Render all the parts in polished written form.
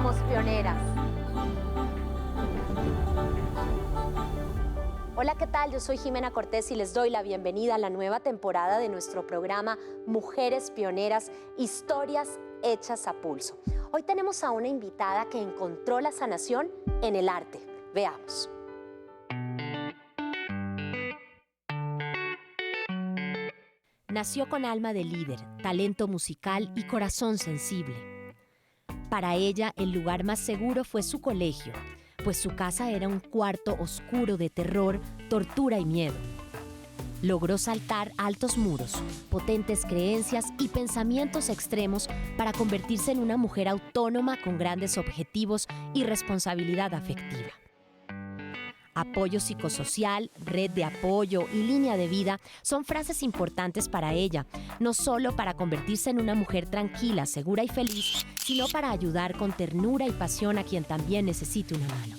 Somos pioneras. Hola, ¿qué tal? Yo soy Jimena Cortés y les doy la bienvenida a la nueva temporada de nuestro programa Mujeres Pioneras, historias hechas a pulso. Hoy tenemos a una invitada que encontró la sanación en el arte. Veamos. Nació con alma de líder, talento musical y corazón sensible. Para ella, el lugar más seguro fue su colegio, pues su casa era un cuarto oscuro de terror, tortura y miedo. Logró saltar altos muros, potentes creencias y pensamientos extremos para convertirse en una mujer autónoma con grandes objetivos y responsabilidad afectiva. Apoyo psicosocial, red de apoyo y línea de vida son frases importantes para ella, no solo para convertirse en una mujer tranquila, segura y feliz, sino para ayudar con ternura y pasión a quien también necesite una mano.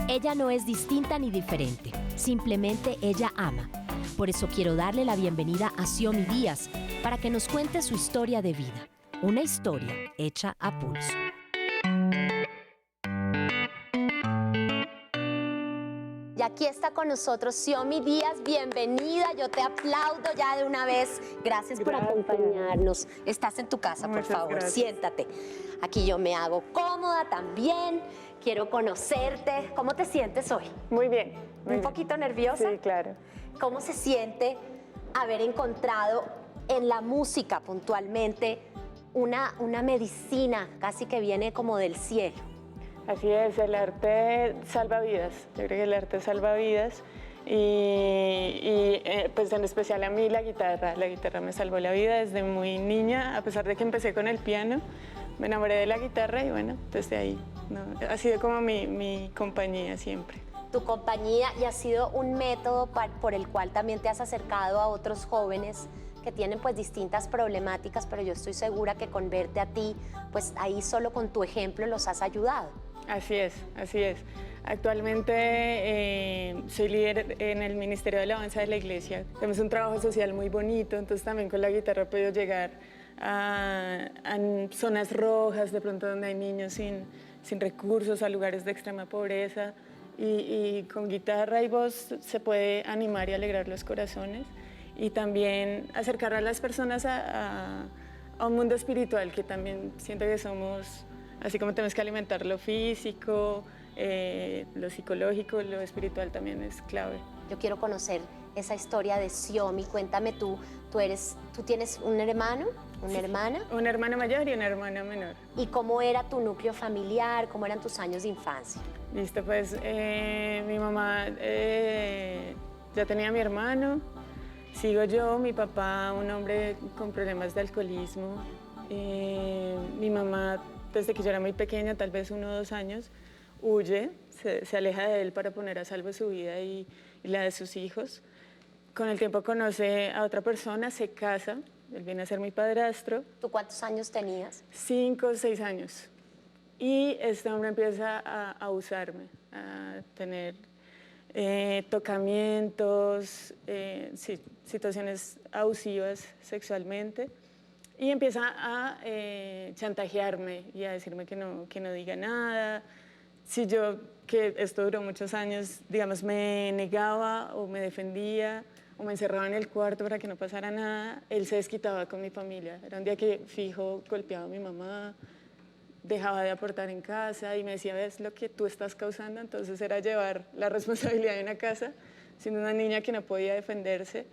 Ella no es distinta ni diferente, simplemente ella ama. Por eso quiero darle la bienvenida a Xiomi Díaz para que nos cuente su historia de vida, una historia hecha a pulso. Y aquí está con nosotros Xiomi Díaz, bienvenida, yo te aplaudo ya de una vez. Gracias por acompañarnos. Estás en tu casa, por favor, gracias. Siéntate. Aquí yo me hago cómoda también, quiero conocerte. ¿Cómo te sientes hoy? Muy bien. ¿Un poquito nerviosa? Sí, claro. ¿Cómo se siente haber encontrado en la música puntualmente una medicina casi que viene como del cielo? Así es, el arte salva vidas. Yo creo que el arte salva vidas y pues en especial a mí la guitarra me salvó la vida desde muy niña, a pesar de que empecé con el piano, me enamoré de la guitarra y bueno, desde ahí, ¿no? Ha sido como mi compañía siempre. Tu compañía, y ha sido un método por el cual también te has acercado a otros jóvenes que tienen pues distintas problemáticas, pero yo estoy segura que con verte a ti, pues ahí solo con tu ejemplo los has ayudado. Así es, así es. Actualmente soy líder en el Ministerio de Alabanza de la Iglesia. Tenemos un trabajo social muy bonito, entonces también con la guitarra he podido llegar a zonas rojas, de pronto donde hay niños sin recursos, a lugares de extrema pobreza. Y con guitarra y voz se puede animar y alegrar los corazones y también acercar a las personas a un mundo espiritual, que también siento que somos, así como tenemos que alimentar lo físico, lo psicológico, lo espiritual también es clave. Yo quiero conocer esa historia de Xiomi. Cuéntame tú tienes un hermano, una hermana. Un hermano mayor y una hermana menor. ¿Y cómo era tu núcleo familiar? ¿Cómo eran tus años de infancia? Listo, pues mi mamá ya tenía a mi hermano, sigo yo, mi papá, un hombre con problemas de alcoholismo. Mi mamá, desde que yo era muy pequeña, tal vez 1 o 2 años, huye, se aleja de él para poner a salvo su vida y la de sus hijos. Con el tiempo conoce a otra persona, se casa, él viene a ser mi padrastro. ¿Tú cuántos años tenías? 5 o 6 años. Y este hombre empieza a usarme, a tener tocamientos, situaciones abusivas sexualmente. Y empieza a chantajearme y a decirme que no diga nada. Si yo, que esto duró muchos años, digamos, me negaba o me defendía o me encerraba en el cuarto para que no pasara nada, él se desquitaba con mi familia. Era un día que fijo golpeaba a mi mamá, dejaba de aportar en casa y me decía, ves lo que tú estás causando. Entonces era llevar la responsabilidad de una casa siendo una niña que no podía defenderse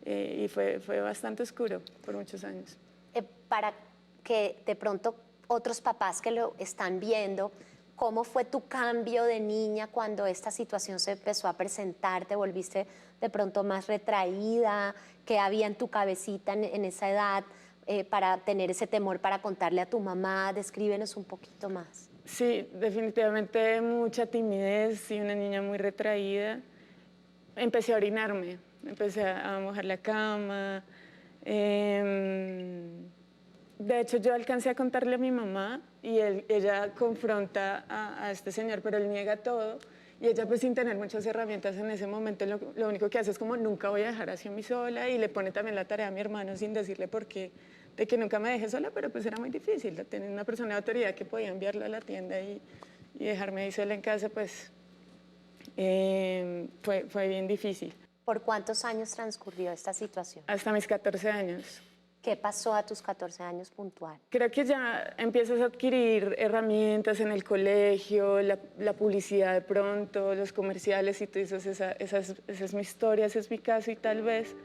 y fue bastante oscuro por muchos años. Para que de pronto otros papás que lo están viendo, ¿cómo fue tu cambio de niña cuando esta situación se empezó a presentar? ¿Te volviste de pronto más retraída? ¿Qué había en tu cabecita en esa edad para tener ese temor para contarle a tu mamá? Descríbenos un poquito más. Sí, definitivamente mucha timidez y una niña muy retraída. Empecé a orinarme, empecé a mojar la cama. De hecho, yo alcancé a contarle a mi mamá y ella confronta a este señor, pero él niega todo. Y ella, pues sin tener muchas herramientas en ese momento, lo único que hace es como, nunca voy a dejar así a mí sola, y le pone también la tarea a mi hermano sin decirle por qué de que nunca me dejé sola, pero pues era muy difícil. Tener una persona de autoridad que podía enviarlo a la tienda y dejarme ahí sola en casa, pues fue bien difícil. ¿Por cuántos años transcurrió esta situación? Hasta mis 14 años. ¿Qué pasó a tus 14 años puntual? Creo que ya empiezas a adquirir herramientas en el colegio, la publicidad de pronto, los comerciales, y tú dices, esa es mi historia, ese es mi caso, y tal vez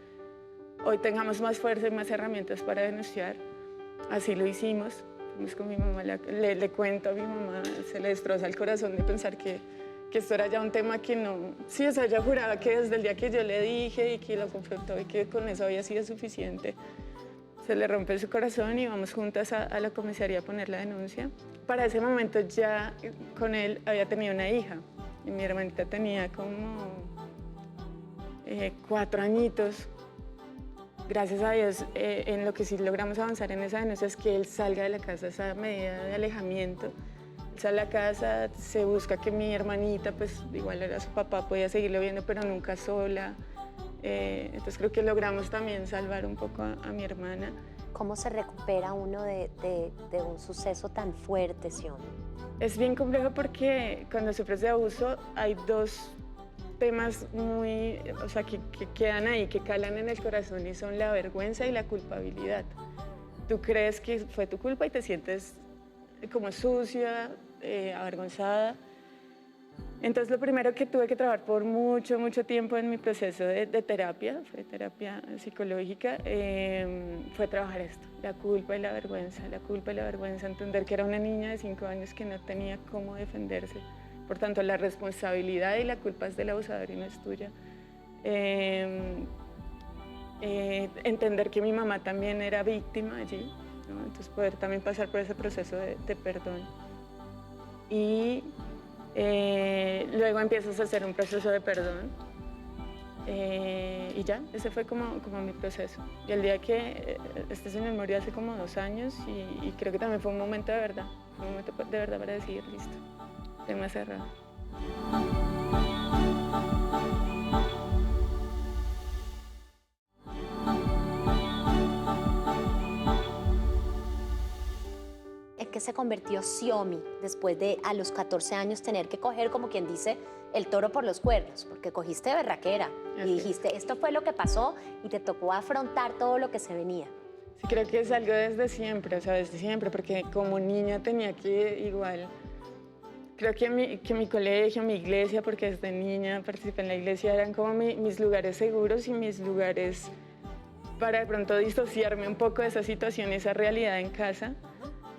hoy tengamos más fuerza y más herramientas para denunciar. Así lo hicimos. Fuimos con mi mamá, le cuento a mi mamá, se le destroza el corazón de pensar que esto era ya un tema que no... Sí, o sea, ella juraba que desde el día que yo le dije y que lo confrontó y que con eso había sido suficiente, se le rompe su corazón y vamos juntas a la comisaría a poner la denuncia. Para ese momento ya con él había tenido una hija y mi hermanita tenía como 4 añitos. Gracias a Dios, en lo que sí logramos avanzar en esa denuncia es que él salga de la casa, esa medida de alejamiento. Él sale a la casa, se busca que mi hermanita, pues igual era su papá, podía seguirlo viendo, pero nunca sola. Entonces creo que logramos también salvar un poco a mi hermana. ¿Cómo se recupera uno de un suceso tan fuerte, Xiomí? Es bien complejo porque cuando sufres de abuso hay 2 temas muy, o sea, que quedan ahí, que calan en el corazón, y son la vergüenza y la culpabilidad. Tú crees que fue tu culpa y te sientes como sucia, avergonzada. Entonces lo primero que tuve que trabajar por mucho tiempo en mi proceso de terapia, fue terapia psicológica, fue trabajar esto, la culpa y la vergüenza, entender que era una niña de 5 años que no tenía cómo defenderse. Por tanto, la responsabilidad y la culpa es del abusador y no es tuya. Entender que mi mamá también era víctima allí, ¿no? Entonces poder también pasar por ese proceso de perdón. Y luego empiezas a hacer un proceso de perdón y ya, ese fue como mi proceso. Y el día que este señor murió hace como 2 años y creo que también fue un momento de verdad, para decir, listo, tema cerrado. ¿En qué se convirtió Xiomí después de a los 14 años tener que coger, como quien dice, el toro por los cuernos? Porque cogiste berraquera y dijiste, esto fue lo que pasó y te tocó afrontar todo lo que se venía. Sí, creo que es algo desde siempre, o sea, desde siempre, porque como niña tenía que igual... Creo que mi colegio, mi iglesia, porque desde niña participé en la iglesia, eran como mis lugares seguros y mis lugares para de pronto disociarme un poco de esa situación, esa realidad en casa.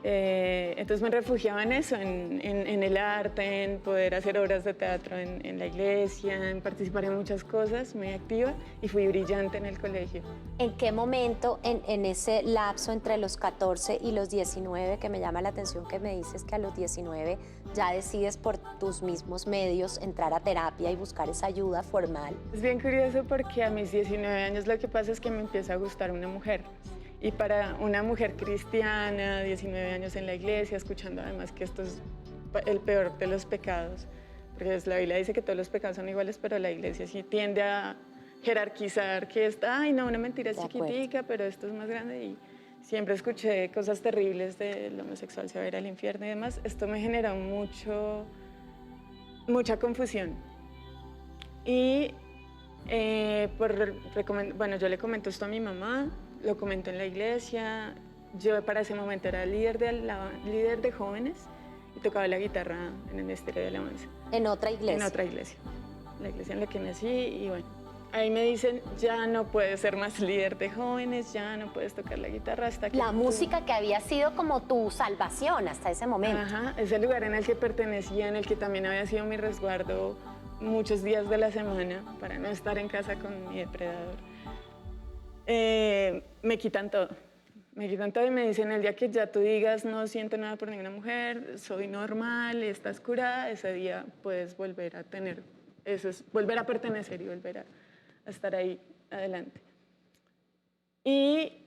Entonces me refugiaba en eso, en el arte, en poder hacer obras de teatro en la iglesia, en participar en muchas cosas, muy activa, y fui brillante en el colegio. ¿En qué momento, en ese lapso entre los 14 y los 19, que me llama la atención que me dices que a los 19 ya decides por tus mismos medios entrar a terapia y buscar esa ayuda formal? Es bien curioso porque a mis 19 años lo que pasa es que me empieza a gustar una mujer. Y para una mujer cristiana, 19 años en la iglesia, escuchando además que esto es el peor de los pecados, porque la Biblia dice que todos los pecados son iguales, pero la iglesia sí tiende a jerarquizar que ay no, una mentira es chiquitica, pero esto es más grande, y siempre escuché cosas terribles del homosexual se va a ir al infierno y demás. Esto me generó mucha confusión. Y bueno, yo le comento esto a mi mamá, lo comento en la iglesia. Yo para ese momento era líder de jóvenes y tocaba la guitarra en el ministerio de alabanza. ¿En otra iglesia? En otra iglesia, la iglesia en la que nací. Y bueno, ahí me dicen, ya no puedes ser más líder de jóvenes, ya no puedes tocar la guitarra hasta que... La música que había sido como tu salvación hasta ese momento. Ajá, ese lugar en el que pertenecía, en el que también había sido mi resguardo muchos días de la semana para no estar en casa con mi depredador. Me quitan todo y me dicen, el día que ya tú digas no siento nada por ninguna mujer, soy normal, estás curada, ese día puedes volver a tener, eso es volver a pertenecer y volver a estar ahí adelante. Y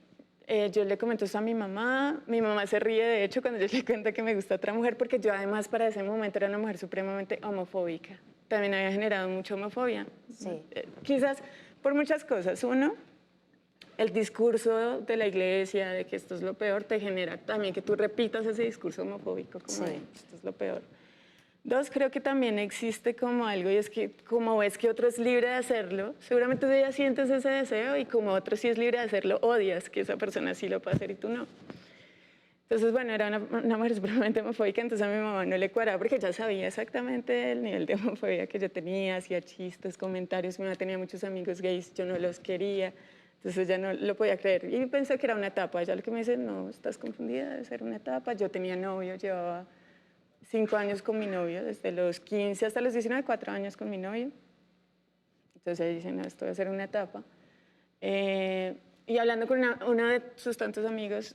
yo le comento eso a mi mamá se ríe de hecho cuando yo le cuento que me gusta otra mujer, porque yo además para ese momento era una mujer supremamente homofóbica, también había generado mucha homofobia. Sí. Quizás por muchas cosas. Uno, el discurso de la iglesia de que esto es lo peor te genera también que tú repitas ese discurso homofóbico como de esto es lo peor. Dos, creo que también existe como algo y es que como ves que otro es libre de hacerlo, seguramente tú ya sientes ese deseo y como otro sí es libre de hacerlo, odias que esa persona sí lo puede hacer y tú no. Entonces, bueno, era una mujer supremamente homofóbica, entonces a mi mamá no le cuadraba porque ya sabía exactamente el nivel de homofobia que yo tenía, hacía chistes, comentarios, mi mamá tenía muchos amigos gays, yo no los quería, entonces ella no lo podía creer y pensé que era una etapa, ella lo que me dice, no, estás confundida, debe ser una etapa, yo tenía novio, llevaba 5 años con mi novio, desde los 15 hasta los 19, 4 años con mi novio, entonces ella dice, no, esto debe ser una etapa. Y hablando con uno de sus tantos amigos,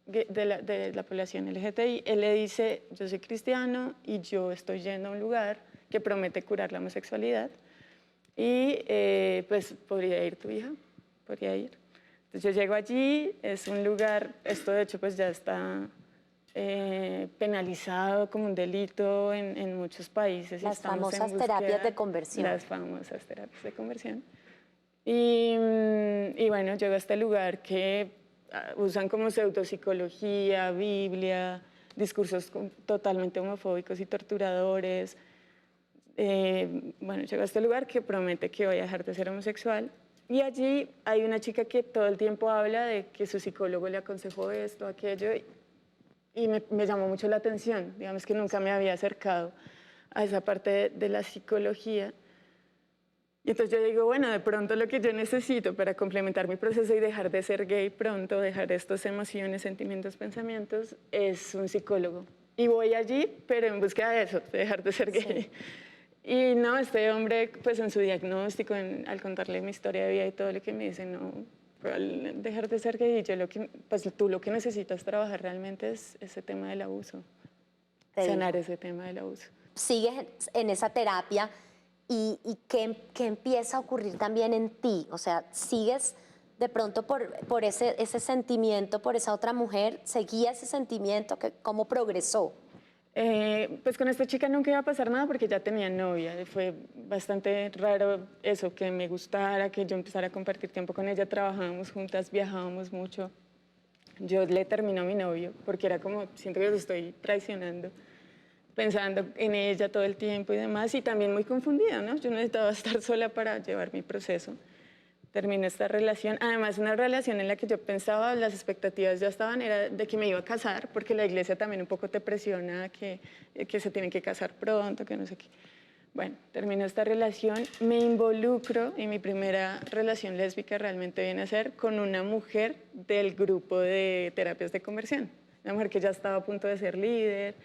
de la población LGTBI, él le dice, yo soy cristiano y yo estoy yendo a un lugar que promete curar la homosexualidad y pues podría ir tu hija, podría ir. Entonces yo llego allí, es un lugar, esto de hecho pues ya está penalizado como un delito en muchos países. Las famosas terapias de conversión. Las famosas terapias de conversión. Y bueno, llego a este lugar que usan como pseudopsicología, Biblia, discursos totalmente homofóbicos y torturadores. Bueno, llego a este lugar que promete que voy a dejar de ser homosexual. Y allí hay una chica que todo el tiempo habla de que su psicólogo le aconsejó esto, aquello, y me llamó mucho la atención. Digamos que nunca me había acercado a esa parte de la psicología. Y entonces yo digo, bueno, de pronto lo que yo necesito para complementar mi proceso y dejar de ser gay pronto, dejar estas emociones, sentimientos, pensamientos, es un psicólogo. Y voy allí, pero en búsqueda de eso, de dejar de ser gay. Sí. Y no, este hombre, pues en su diagnóstico, al contarle mi historia de vida y todo lo que me dice, no, al dejar de ser gay, yo pues tú lo que necesitas trabajar realmente es ese tema del abuso, sanar ese tema del abuso. Sigues en esa terapia. ¿Y qué empieza a ocurrir también en ti? O sea, ¿sigues de pronto por ese sentimiento, por esa otra mujer? ¿Seguía ese sentimiento? ¿Cómo progresó? Pues con esta chica nunca iba a pasar nada porque ya tenía novia. Fue bastante raro eso, que me gustara, que yo empezara a compartir tiempo con ella. Trabajábamos juntas, viajábamos mucho. Yo le terminé a mi novio porque era como, siento que lo estoy traicionando, pensando en ella todo el tiempo y demás, y también muy confundida, ¿no? Yo necesitaba estar sola para llevar mi proceso. Terminé esta relación, además una relación en la que yo pensaba, las expectativas ya estaban, era de que me iba a casar, porque la iglesia también un poco te presiona que se tienen que casar pronto, que no sé qué. Bueno, terminó esta relación, me involucro en mi primera relación lésbica realmente viene a ser con una mujer del grupo de terapias de conversión, una mujer que ya estaba a punto de ser líder,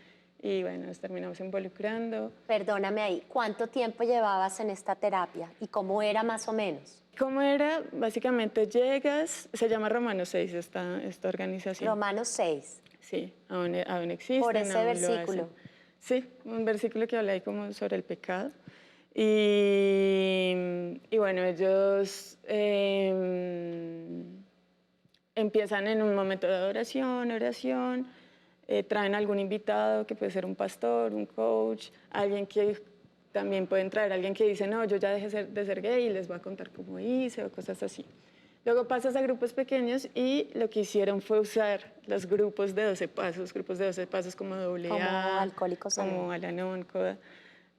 y bueno, nos terminamos involucrando. Perdóname ahí, ¿cuánto tiempo llevabas en esta terapia y cómo era más o menos? ¿Cómo era? Básicamente llegas, se llama Romano 6 esta organización. Romano 6. Sí, aún existe. Por ese versículo. Sí, un versículo que habla ahí como sobre el pecado. Y bueno, ellos empiezan en un momento de oración, traen algún invitado que puede ser un pastor, un coach, alguien que también pueden traer, alguien que dice, no, yo ya dejé de ser gay y les va a contar cómo hice o cosas así. Luego pasas a grupos pequeños y lo que hicieron fue usar los grupos de 12 pasos como AA, como Alcohólicos Anónimos, como Al-Anon, CODA.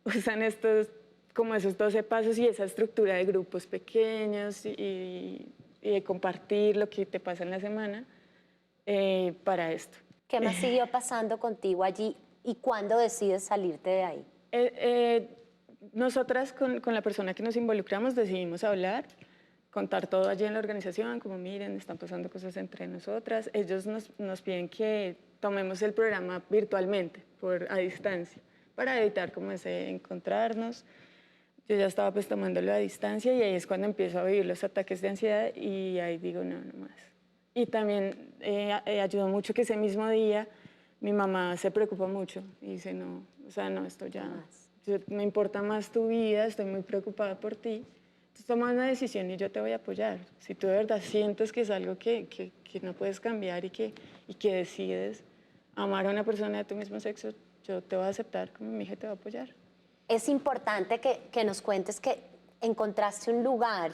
Usan como esos 12 pasos y esa estructura de grupos pequeños y de compartir lo que te pasa en la semana para esto. ¿Qué más siguió pasando contigo allí y cuándo decides salirte de ahí? Nosotras con la persona que nos involucramos decidimos hablar, contar todo allí en la organización, como miren, están pasando cosas entre nosotras. Ellos nos piden que tomemos el programa virtualmente, a distancia, para evitar como ese encontrarnos. Yo ya estaba pues tomándolo a distancia y ahí es cuando empiezo a vivir los ataques de ansiedad y ahí digo, no más. Y también ayudó mucho que ese mismo día mi mamá se preocupa mucho y dice, no, o sea, no, esto ya, me importa más tu vida, estoy muy preocupada por ti. Entonces toma una decisión y yo te voy a apoyar. Si tú de verdad sientes que es algo que no puedes cambiar y que decides amar a una persona de tu mismo sexo, yo te voy a aceptar como mi hija, te voy a apoyar. Es importante que nos cuentes que encontraste un lugar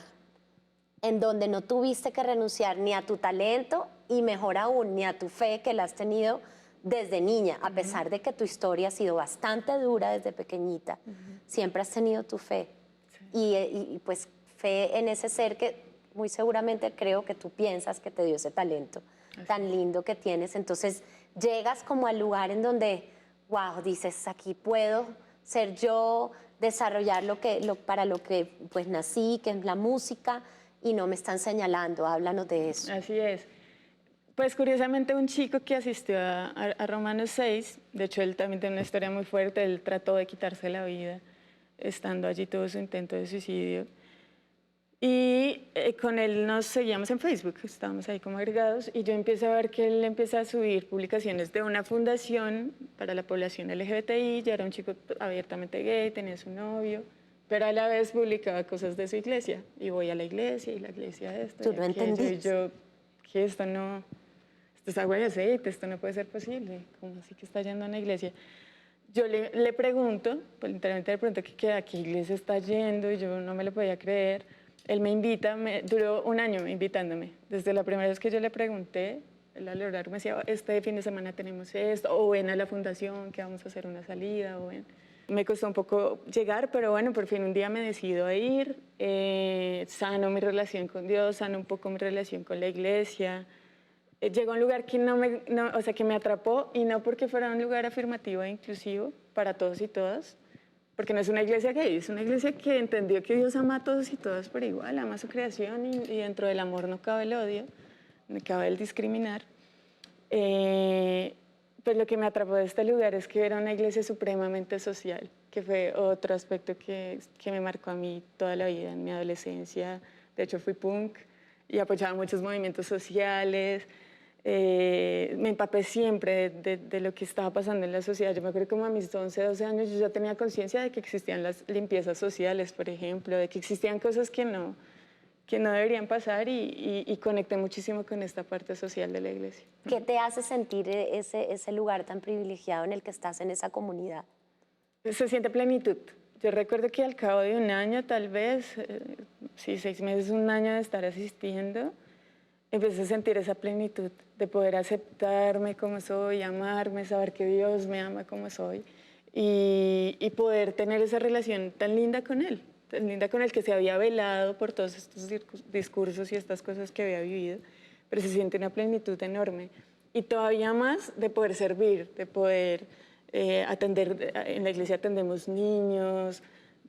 en donde no tuviste que renunciar ni a tu talento y mejor aún, ni a tu fe que la has tenido desde niña, a pesar de que tu historia ha sido bastante dura desde pequeñita, siempre has tenido tu fe. Sí. Y pues fe en ese ser que muy seguramente creo que tú piensas que te dio ese talento tan lindo que tienes. Entonces llegas como al lugar en donde, wow, dices, aquí puedo ser yo, desarrollar para lo que pues nací, que es la música, y no me están señalando. Háblanos de eso. Así es. Pues curiosamente un chico que asistió a Romanos 6, de hecho él también tiene una historia muy fuerte, él trató de quitarse la vida estando allí, tuvo su intento de suicidio. Y con él nos seguíamos en Facebook, estábamos ahí como agregados, y yo empiezo a ver que él empieza a subir publicaciones de una fundación para la población LGBTI, ya era un chico abiertamente gay, tenía su novio, pero a la vez publicaba cosas de su iglesia, y voy a la iglesia, y la iglesia esto, ¿Tú no entendiste? Y yo, que esto es agua y aceite, esto no puede ser posible, ¿cómo así que está yendo a una iglesia? Yo le pregunto, pues literalmente le pregunto a qué iglesia está yendo, y yo no me lo podía creer. Él me invita, duró un año invitándome. Desde la primera vez que yo le pregunté, él al orar me decía, este fin de semana tenemos esto, o ven a la fundación que vamos a hacer una salida, o ven. Me costó un poco llegar, pero bueno, por fin un día me decido a ir, sano mi relación con Dios, sano un poco mi relación con la iglesia. Llegó a un lugar que que me atrapó, y no porque fuera un lugar afirmativo e inclusivo para todos y todas, porque no es una iglesia gay, es una iglesia que entendió que Dios ama a todos y todas por igual, ama a su creación, y dentro del amor no cabe el odio, no cabe el discriminar. Pues lo que me atrapó de este lugar es que era una iglesia supremamente social, que fue otro aspecto que me marcó a mí toda la vida, en mi adolescencia. De hecho fui punk y apoyaba muchos movimientos sociales. Me empapé siempre de lo que estaba pasando en la sociedad. Yo me acuerdo como a mis 11, 12 años yo ya tenía conciencia de que existían las limpiezas sociales, por ejemplo, de que existían cosas que no deberían pasar, y conecté muchísimo con esta parte social de la iglesia. ¿Qué te hace sentir ese lugar tan privilegiado en el que estás en esa comunidad? Se siente plenitud. Yo recuerdo que al cabo de un año, tal vez, 6 meses, un año de estar asistiendo, empecé a sentir esa plenitud de poder aceptarme como soy, amarme, saber que Dios me ama como soy, y poder tener esa relación tan linda con Él, que se había velado por todos estos discursos y estas cosas que había vivido, pero se siente una plenitud enorme. Y todavía más de poder servir, de poder atender. En la iglesia atendemos niños,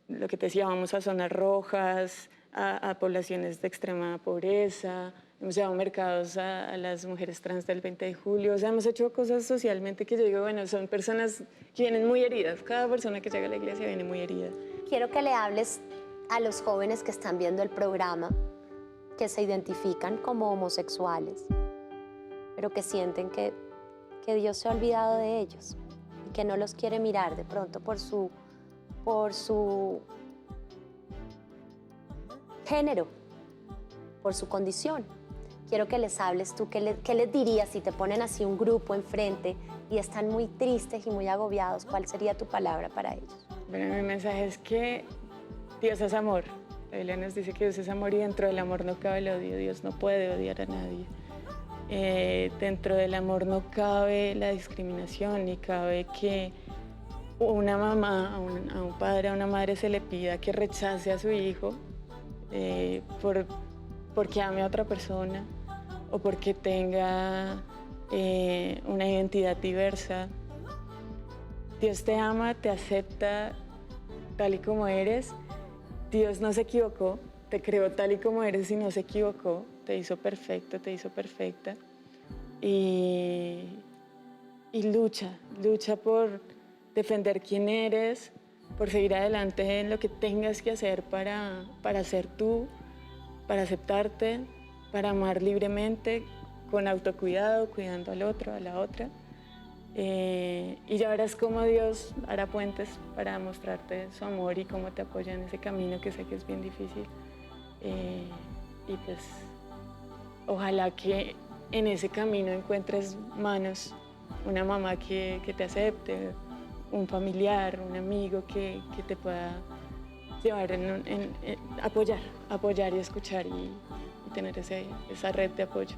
lo que te decía, vamos a zonas rojas, a poblaciones de extrema pobreza. Hemos llevado mercados a las mujeres trans del 20 de julio. O sea, hemos hecho cosas socialmente que yo digo, bueno, son personas que vienen muy heridas. Cada persona que llega a la iglesia viene muy herida. Quiero que le hables a los jóvenes que están viendo el programa, que se identifican como homosexuales, pero que sienten que Dios se ha olvidado de ellos y que no los quiere mirar de pronto por su género, por su condición. Quiero que les hables tú, ¿qué les dirías si te ponen así un grupo enfrente y están muy tristes y muy agobiados? ¿Cuál sería tu palabra para ellos? Bueno, mi mensaje es que Dios es amor. La Biblia nos dice que Dios es amor, y dentro del amor no cabe el odio. Dios no puede odiar a nadie. Dentro del amor no cabe la discriminación, ni cabe que una mamá, a un padre, a una madre se le pida que rechace a su hijo porque ame a otra persona, o porque tenga una identidad diversa. Dios te ama, te acepta tal y como eres. Dios no se equivocó, te creó tal y como eres y no se equivocó. Te hizo perfecto, te hizo perfecta. Y lucha por defender quién eres, por seguir adelante en lo que tengas que hacer para ser tú, para aceptarte, para amar libremente, con autocuidado, cuidando al otro, a la otra. Y ya verás cómo Dios hará puentes para mostrarte su amor y cómo te apoya en ese camino, que sé que es bien difícil. Y pues ojalá que en ese camino encuentres manos, una mamá que te acepte, un familiar, un amigo que te pueda llevar apoyar y escuchar y tener esa red de apoyo.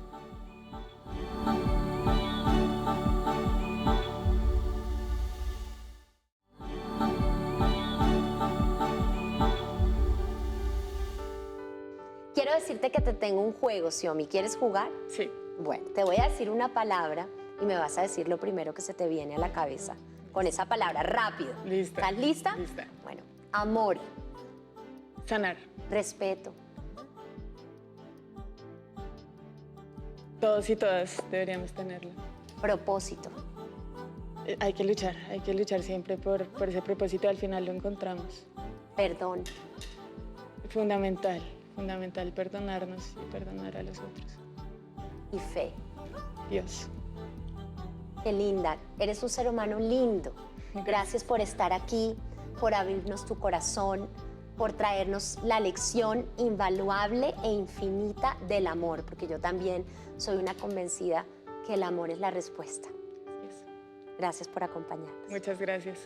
Quiero decirte que te tengo un juego, Xiomí. ¿Quieres jugar? Sí. Bueno, te voy a decir una palabra y me vas a decir lo primero que se te viene a la cabeza. Con esa palabra, rápido. Lista. ¿Estás lista? Lista. Bueno, amor, Sanar. respeto, Todos y todas deberíamos tenerlo. propósito, Hay que luchar siempre por ese propósito, al final lo encontramos. perdón, Fundamental perdonarnos y perdonar a los otros. y fe. Dios. Qué linda, eres un ser humano lindo. Gracias por estar aquí, por abrirnos tu corazón, por traernos la lección invaluable e infinita del amor, porque yo también soy una convencida que el amor es la respuesta. Yes. Gracias por acompañarnos. Muchas gracias.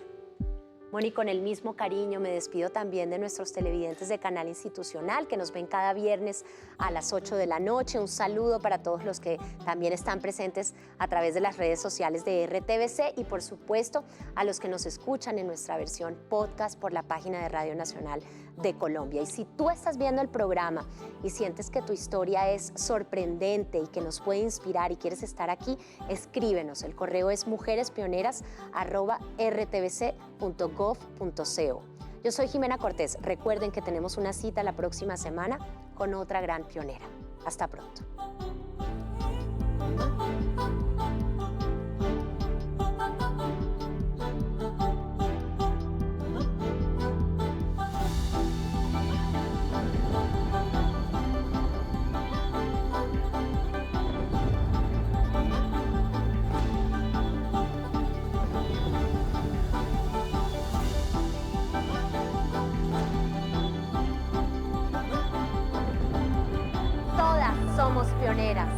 Bueno, y con el mismo cariño me despido también de nuestros televidentes de Canal Institucional que nos ven cada viernes a las 8 de la noche. Un saludo para todos los que también están presentes a través de las redes sociales de RTVC y por supuesto a los que nos escuchan en nuestra versión podcast por la página de Radio Nacional de Colombia. Y si tú estás viendo el programa y sientes que tu historia es sorprendente y que nos puede inspirar y quieres estar aquí, escríbenos. El correo es mujerespioneras@rtvc.gov.co. Yo soy Jimena Cortés. Recuerden que tenemos una cita la próxima semana con otra gran pionera. Hasta pronto. Todas somos pioneras.